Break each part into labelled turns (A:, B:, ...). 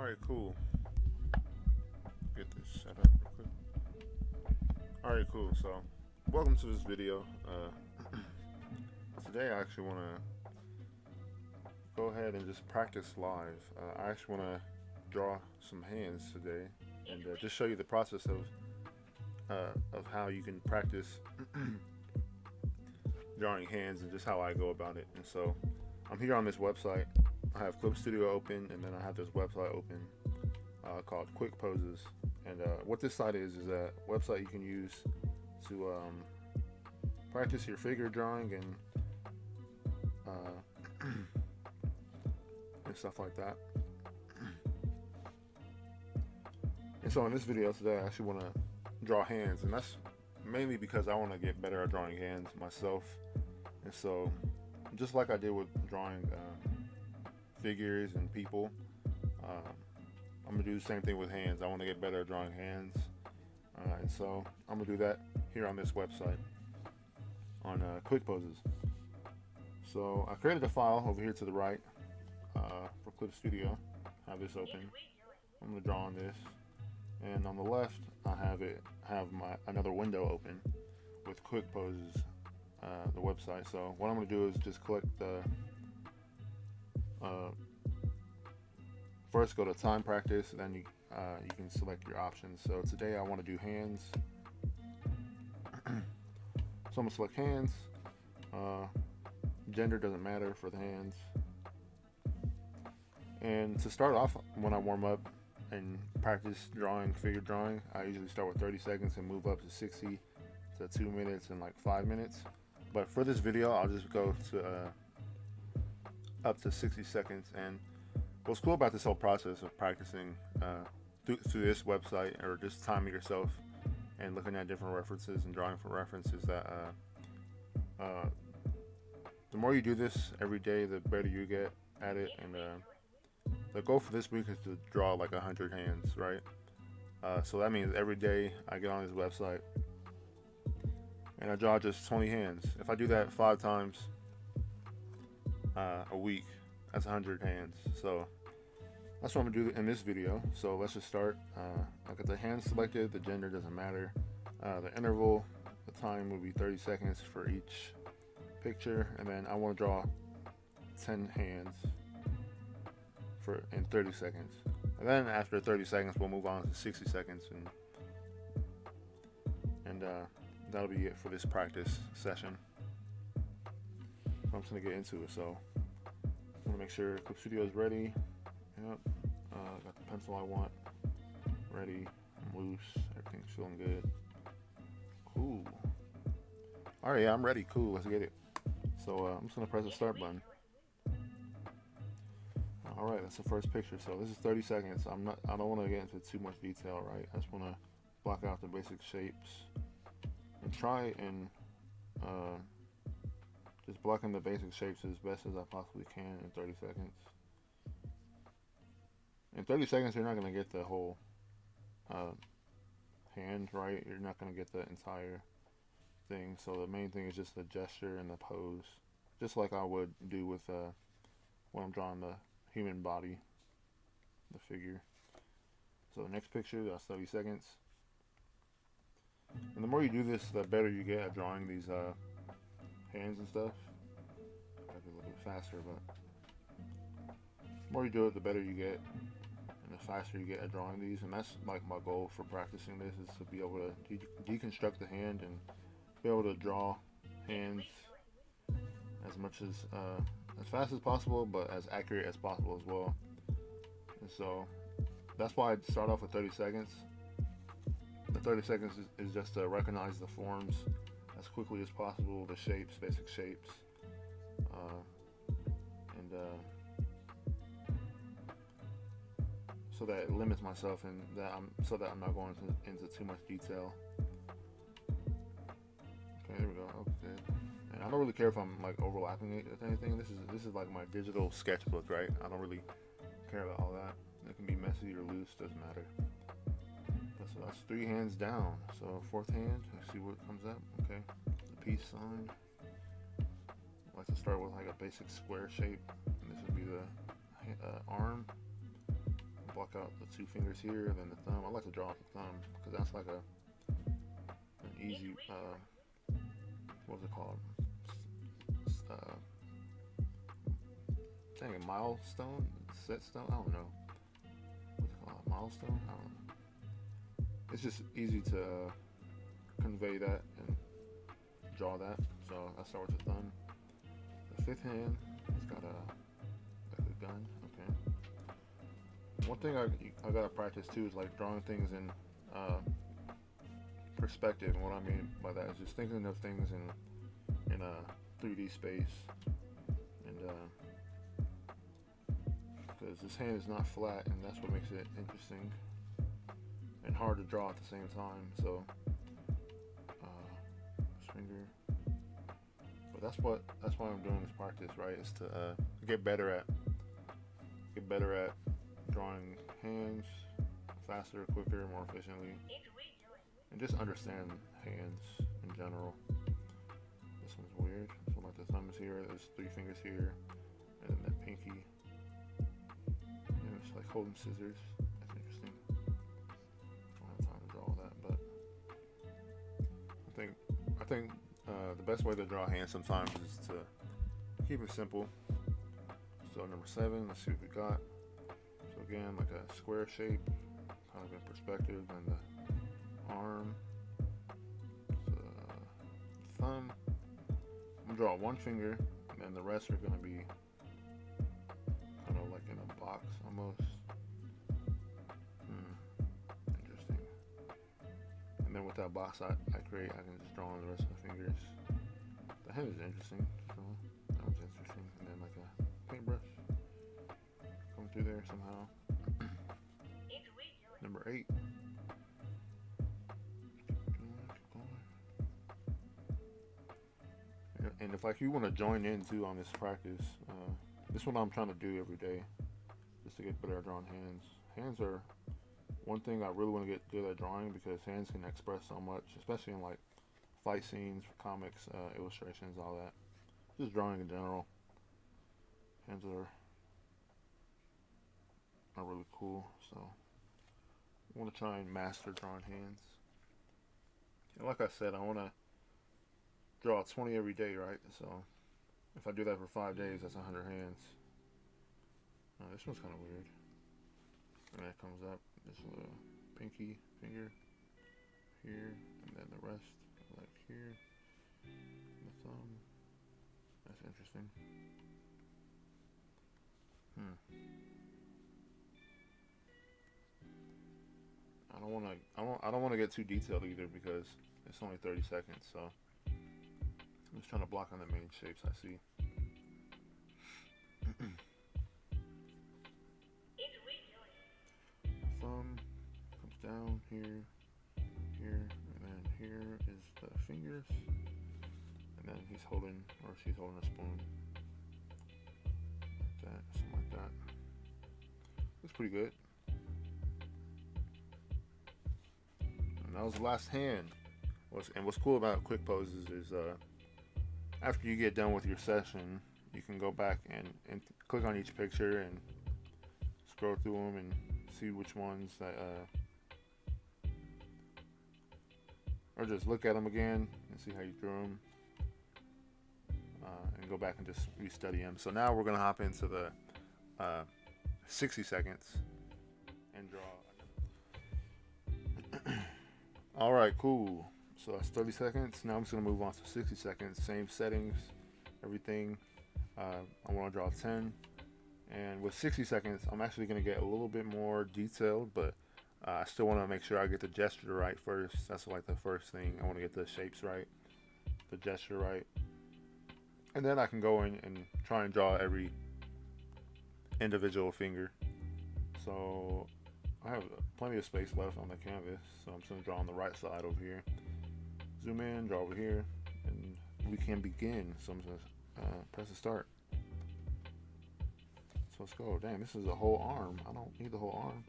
A: Alright, cool. Get this set up real quick. Alright, cool. So, welcome to this video. Today I actually want to go ahead and just practice live. I actually want to draw some hands today and just show you the process of how you can practice drawing hands and just how I go about it. And so, I'm here on this website. I have Clip Studio open, and then I have this website open called Quick Poses. And what this site is a website you can use to practice your figure drawing and and stuff like that. And so in this video today, I actually want to draw hands, and that's mainly because I want to get better at drawing hands myself. And so, just like I did with drawing figures and people, I'm gonna do the same thing with hands. I want to get better at drawing hands, and so I'm gonna do that here on this website on Quick Poses. So I created a file over here to the right for Clip Studio. I have this open. I'm gonna draw on this, and on the left I have another window open with Quick Poses, the website. So what I'm gonna do is just click the first go to time practice, then you can select your options. So today I want to do hands. So I'm gonna select hands. Gender doesn't matter for the hands. And to start off, when I warm up and practice drawing, figure drawing, I usually start with 30 seconds and move up to 60 to 2 minutes and like 5 minutes. But for this video, I'll just go to up to 60 seconds. And what's cool about this whole process of practicing through this website, or just timing yourself and looking at different references and drawing for references, that the more you do this every day, the better you get at it. And the goal for this week is to draw like 100 hands, right? So that means every day I get on this website and I draw just 20 hands. If I do that 5 times a week, that's 100 hands. So that's what I'm gonna do in this video. So let's just start. I got the hands selected. The gender doesn't matter. The interval, the time will be 30 seconds for each picture, and then I want to draw 10 hands in 30 seconds. And then after 30 seconds, we'll move on to 60 seconds, and that'll be it for this practice session. So I'm just gonna get into it. So I'm gonna make sure Clip Studio is ready. Yep. Got the pencil I want ready. I'm loose. Everything's feeling good. Cool. All right, yeah, I'm ready. Cool. Let's get it. So I'm just gonna press the start button. All right, that's the first picture. So this is 30 seconds. I don't want to get into too much detail, right? I just want to block out the basic shapes and try and just blocking the basic shapes as best as I possibly can in 30 seconds. In 30 seconds, you're not going to get the whole hand, right? You're not going to get the entire thing. So the main thing is just the gesture and the pose, just like I would do with when I'm drawing the human body, the figure. So the next picture, that's 30 seconds. And the more you do this, the better you get at drawing these hands and stuff. Gotta be a little bit faster, but the more you do it, the better you get, and the faster you get at drawing these. And that's like my goal for practicing this, is to be able to deconstruct the hand and be able to draw hands as much as fast as possible, but as accurate as possible as well. And so that's why I start off with 30 seconds. The 30 seconds is just to recognize the forms as quickly as possible, the shapes, basic shapes, and so that it limits myself, and so that I'm not going into too much detail. Okay, there we go. Okay. And I don't really care if I'm like overlapping it with anything. This is like my digital sketchbook, right? I don't really care about all that. It can be messy or loose, doesn't matter. So that's 3 hands down. So 4th hand, let's see what comes up. Okay, the peace sign. I like to start with like a basic square shape, and this would be the arm. Block block out the two fingers here, and then the thumb. I like to draw out the thumb because that's like an easy, what's it called? Dang, a milestone? Set stone? I don't know. What's it called? Milestone? I don't know. It's just easy to convey that and draw that. So I start with the thumb. The fifth hand, it's got a gun. Okay. One thing I gotta practice too is like drawing things in perspective. And what I mean by that is just thinking of things in a 3D space, and because this hand is not flat, and that's what makes it interesting and hard to draw at the same time. So this finger, but that's why I'm doing this practice, right? Is to get better at drawing hands faster, quicker, more efficiently, and just understand hands in general. This one's weird. So like the thumb is here, there's three fingers here, and then that pinky. And it's like holding scissors. That's interesting. I don't have time to draw all that, but I think the best way to draw hands sometimes is to keep it simple. So number 7, let's see what we got. So again, like a square shape, kind of in perspective, and the arm, the thumb. I'm gonna draw one finger, and then the rest are gonna be kind of like in a box almost. Interesting. And then with that box I create, I can just draw on the rest of the fingers. The hand is interesting. That was interesting. And then like a paintbrush come through there somehow. Number 8. And if like you want to join in too on this practice, this is what I'm trying to do every day, just to get better at drawing hands. Hands are one thing I really want to get good at drawing, because hands can express so much, especially in like fight scenes, comics, illustrations, all that. Just drawing in general. Hands are really cool, so I want to try and master drawing hands. And like I said, I want to draw 20 every day, right? So if I do that for 5 days, that's 100 hands. This one's kind of weird. And that comes up, this little pinky finger here, and then the rest like here, the thumb. That's interesting. I don't want to get too detailed either, because it's only 30 seconds. So I'm just trying to block on the main shapes I see. Thumb comes down here, and then here is the fingers, and then he's holding, or she's holding a spoon, like that, something like that. Looks pretty good. And that was the last hand. And what's cool about quick poses is after you get done with your session, you can go back and click on each picture and scroll through them and see which ones that or just look at them again and see how you drew them, and go back and just restudy them. So now we're gonna hop into the 60 seconds and draw. All right, cool. So that's 30 seconds. Now I'm just gonna move on to 60 seconds. Same settings, everything. I want to draw 10, and with 60 seconds, I'm actually gonna get a little bit more detailed, but I still want to make sure I get the gesture right first. That's like the first thing. I want to get the shapes right, the gesture right, and then I can go in and try and draw every individual finger. So I have plenty of space left on the canvas, so I'm just going to draw on the right side over here. Zoom in, draw over here, and we can begin. So I'm just going to press the start. So let's go. Dang, this is a whole arm. I don't need the whole arm.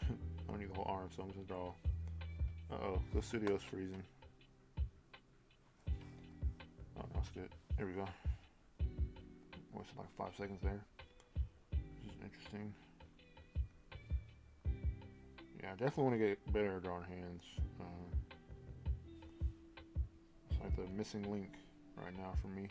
A: I don't need the whole arm, so I'm just going to draw. Uh-oh, the studio's freezing. Oh, that's good. Here we go. Wasted like 5 seconds there. This is interesting. yeah, I definitely want to get better at drawing hands. It's like the missing link right now for me.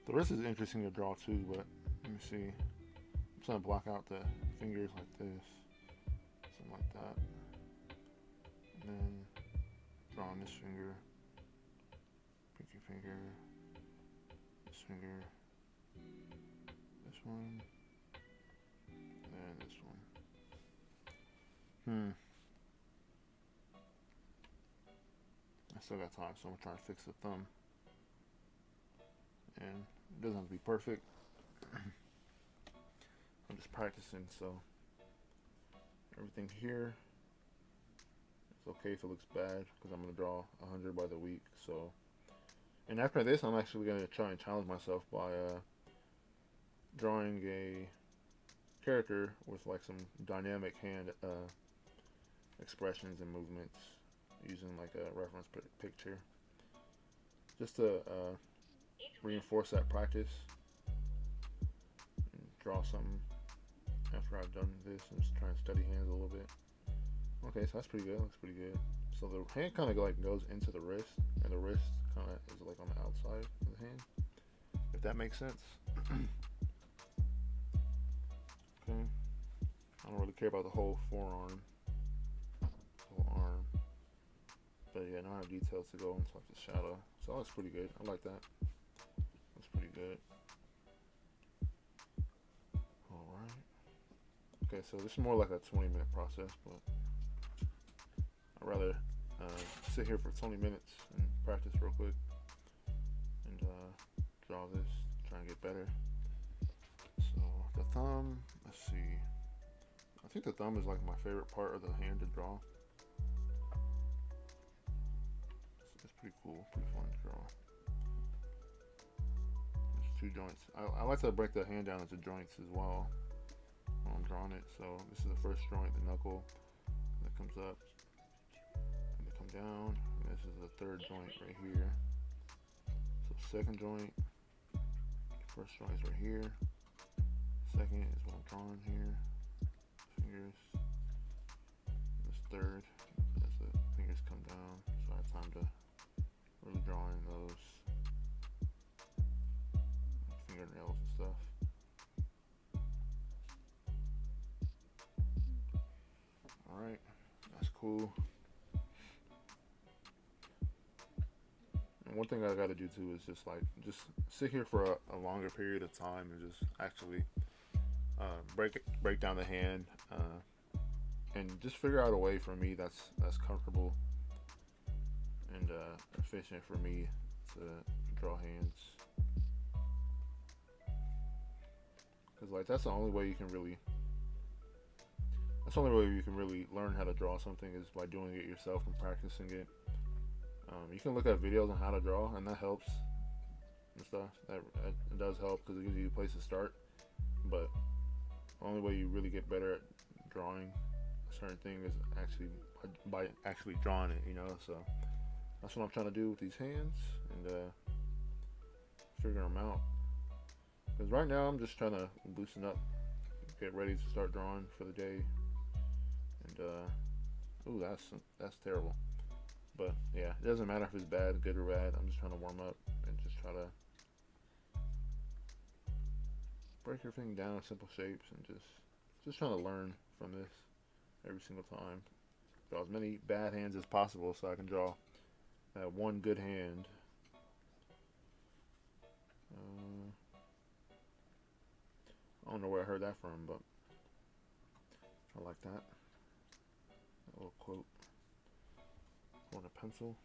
A: The wrist is interesting to draw too, but let me see. I'm just gonna block out the fingers like this, something like that, and then draw on this finger, pinky finger, this finger, this one, and this one. I still got time, so I'm gonna try to fix the thumb. And it doesn't have to be perfect. I'm just practicing, so everything here is okay if it looks bad, because I'm gonna draw 100 by the week. So, and after this, I'm actually gonna try and challenge myself by drawing a character with like some dynamic hand expressions and movements, using like a reference picture, just to reinforce that practice and draw something after I've done this, and just try and study hands a little bit. Okay, so that's pretty good. Looks pretty good. So the hand kind of like goes into the wrist, and the wrist kind of is like on the outside of the hand, if that makes sense. Okay, I don't really care about the whole forearm, whole arm, but yeah, now I have details to go into like the shadow, so that's pretty good. I like that. That's pretty good. Alright. Okay, so this is more like a 20-minute process, but I'd rather sit here for 20 minutes and practice real quick and draw this, try and get better. So the thumb, let's see. I think the thumb is like my favorite part of the hand to draw. It's pretty cool, pretty fun to draw. Two joints. I like to break the hand down into joints as well when I'm drawing it. So this is the first joint, the knuckle, that comes up, and they come down. And this is the third joint right here. So second joint, first joint is right here. Second is what I'm drawing here. Fingers. This third, as the fingers come down, so I have time to really draw in those fingernails and stuff. Alright, that's cool. And one thing I gotta do too is just sit here for a longer period of time and just actually break down the hand and just figure out a way for me that's comfortable and efficient for me to draw hands. Because like that's the only way you can really learn how to draw something, is by doing it yourself and practicing it. You can look at videos on how to draw, and that helps and stuff. That it does help because it gives you a place to start. But the only way you really get better at drawing a certain thing is actually by actually drawing it, you know. So that's what I'm trying to do with these hands, and figure them out. Because right now I'm just trying to loosen up, get ready to start drawing for the day. And ooh, that's terrible. But yeah, it doesn't matter if it's bad, good or bad. I'm just trying to warm up and just try to break everything down in simple shapes, and just trying to learn from this every single time. Draw as many bad hands as possible so I can draw one good hand. I don't know where I heard that from, but I like that. A little quote. On a pencil.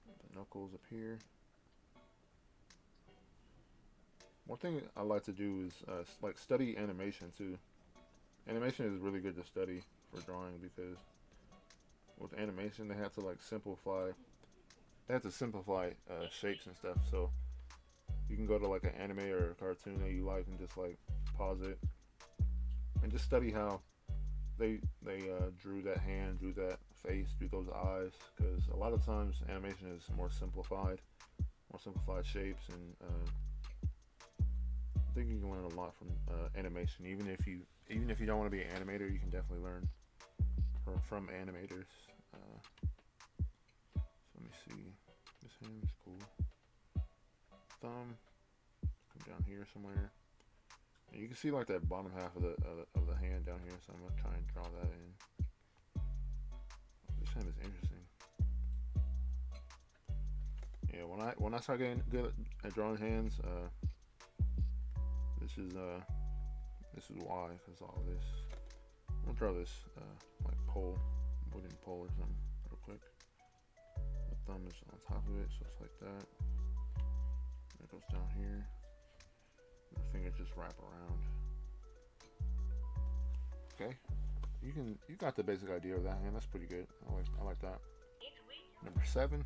A: The knuckles up here. One thing I like to do is like study animation too. Animation is really good to study for drawing, because with animation they have to like simplify. They have to simplify shapes and stuff. So you can go to like an anime or a cartoon that you like and just like pause it and just study how they drew that hand, drew that face, drew those eyes, because a lot of times animation is more simplified shapes, and think you can learn a lot from animation. Even if you don't want to be an animator, you can definitely learn from animators. So let me see. This hand is cool. Thumb, come down here somewhere. And you can see like that bottom half of the hand down here. So I'm gonna try and draw that in. This hand is interesting. Yeah, when I start getting good at drawing hands, this is why, because all this. I'm gonna draw this like pole, wooden pole or something, real quick. The thumb is on top of it, so it's like that. And it goes down here. And the fingers just wrap around. Okay, you got the basic idea of that hand. That's pretty good. I like that. Number 7.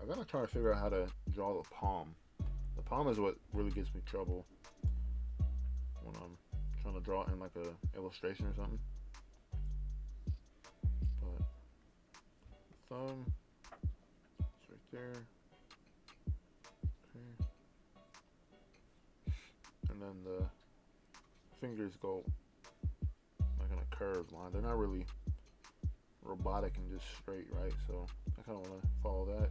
A: I gotta try to figure out how to draw the palm. The palm is what really gives me trouble when I'm trying to draw in like a illustration or something. But the thumb, it's right there. Okay. And then the fingers go like in a curved line. They're not really robotic and just straight, right? So I kind of want to follow that.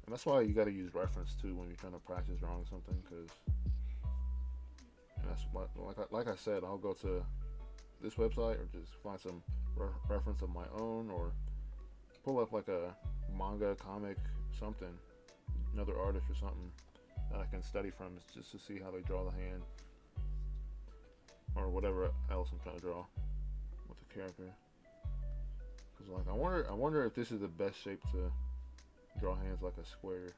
A: And that's why you got to use reference too when you're trying to practice drawing something, because that's what, like I said, I'll go to this website or just find some reference of my own, or pull up like a manga, comic, something, another artist or something that I can study from, just to see how they draw the hand or whatever else I'm trying to draw with the character. Because like I wonder if this is the best shape to draw hands, like a square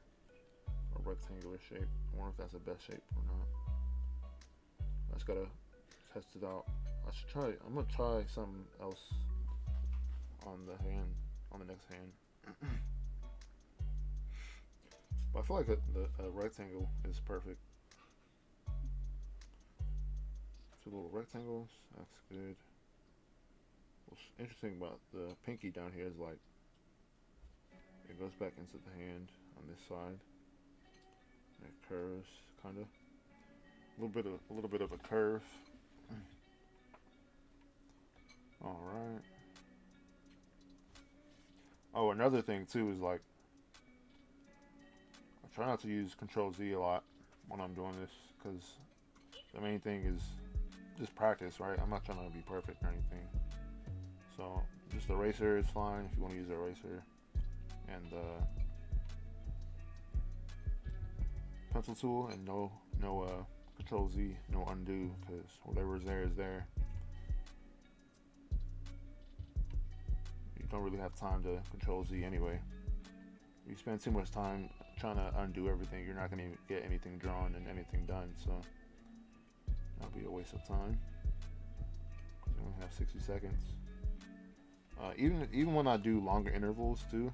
A: or rectangular shape. I wonder if that's the best shape or not. I just gotta test it out. I'm gonna try something else on the next hand. But I feel like the rectangle is perfect. 2 little rectangles, that's good. What's interesting about the pinky down here is like it goes back into the hand on this side. It curves, kind of. A little bit of a curve. All right. Oh, another thing too is like I try not to use Control Z a lot when I'm doing this, because the main thing is just practice, right? I'm not trying to be perfect or anything. So just eraser is fine if you want to use an eraser. And pencil tool, and no Control Z, no undo, because whatever is there is there. You don't really have time to Control Z anyway. If you spend too much time trying to undo everything, you're not going to get anything drawn and anything done, so that'll be a waste of time, because you only have 60 seconds. Even when I do longer intervals too,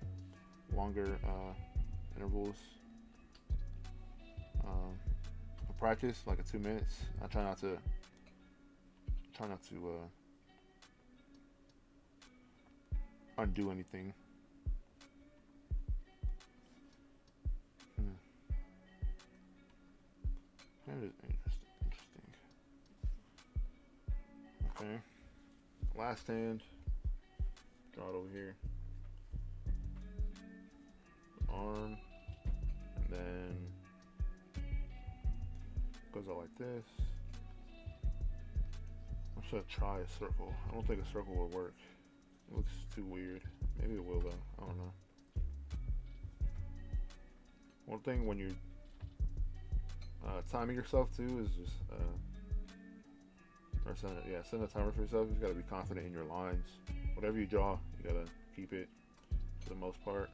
A: intervals. Practice like a 2 minutes. I try not to undo anything. That is interesting. Okay. Last hand. Draw it over here. Arm, and then goes out like this. I'm gonna try a circle. I don't think a circle will work. It looks too weird. Maybe it will though. I don't know. One thing when you're timing yourself too is just set a timer for yourself. You gotta be confident in your lines. Whatever you draw, you gotta keep it for the most part,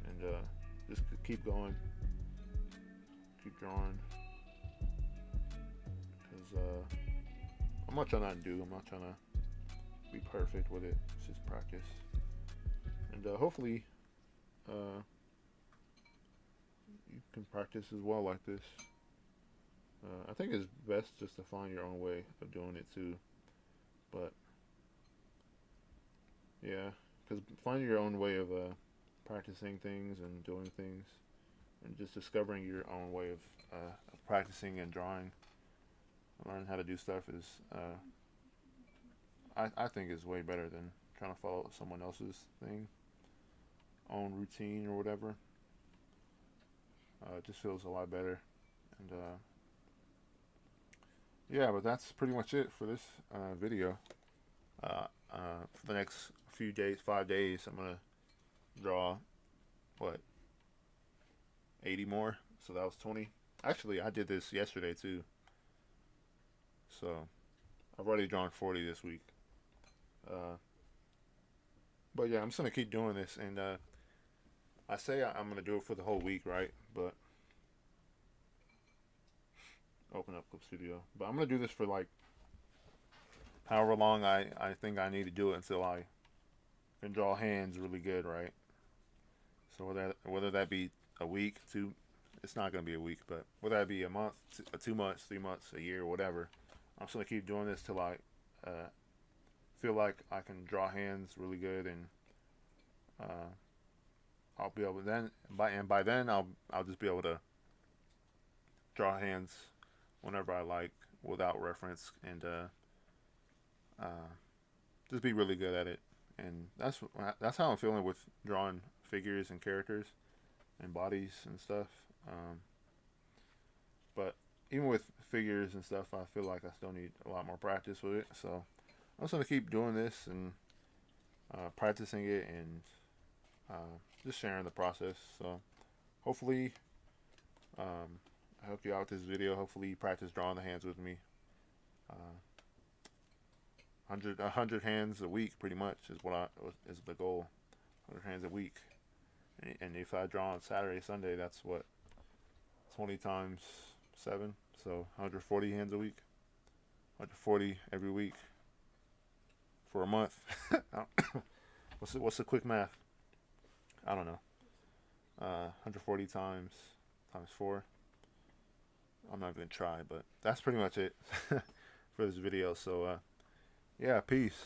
A: and just keep going, keep drawing. Because I'm not trying to undo. I'm not trying to be perfect with it. It's just practice, and hopefully you can practice as well like this. I think it's best just to find your own way of doing it too. But yeah, because finding your own way of practicing things and doing things, and just discovering your own way of practicing and drawing, learning how to do stuff is, I think is way better than trying to follow someone else's thing, own routine or whatever. It just feels a lot better. And yeah, but that's pretty much it for this video. For the next few days, 5 days, I'm gonna draw what 80 more. So that was 20. Actually, I did this yesterday too. So I've already drawn 40 this week. Uh, but yeah, I'm just gonna keep doing this, and I say I'm gonna do it for the whole week, right? But open up Clip Studio. But I'm gonna do this for like however long I think I need to do it until I can draw hands really good, right? So whether that be a week, two, it's not gonna be a week, but whether that be a month, 2 months, 3 months, a year, whatever, I'm just gonna keep doing this till I feel like I can draw hands really good, and I'll be able to then by then I'll just be able to draw hands whenever I like without reference, and just be really good at it. And that's how I'm feeling with drawing figures and characters and bodies and stuff. But even with figures and stuff, I feel like I still need a lot more practice with it. So I'm just gonna keep doing this and practicing it, and just sharing the process. So hopefully, I helped you out with this video. Hopefully, you practice drawing the hands with me. 100 hands a week, pretty much, is the goal. 100 hands a week, and if I draw on Saturday, Sunday, that's what 20 times 7, so 140 hands a week. 140 every week for a month. What's the quick math? I don't know. 140 times 4. I'm not gonna try, but that's pretty much it for this video. So yeah, peace.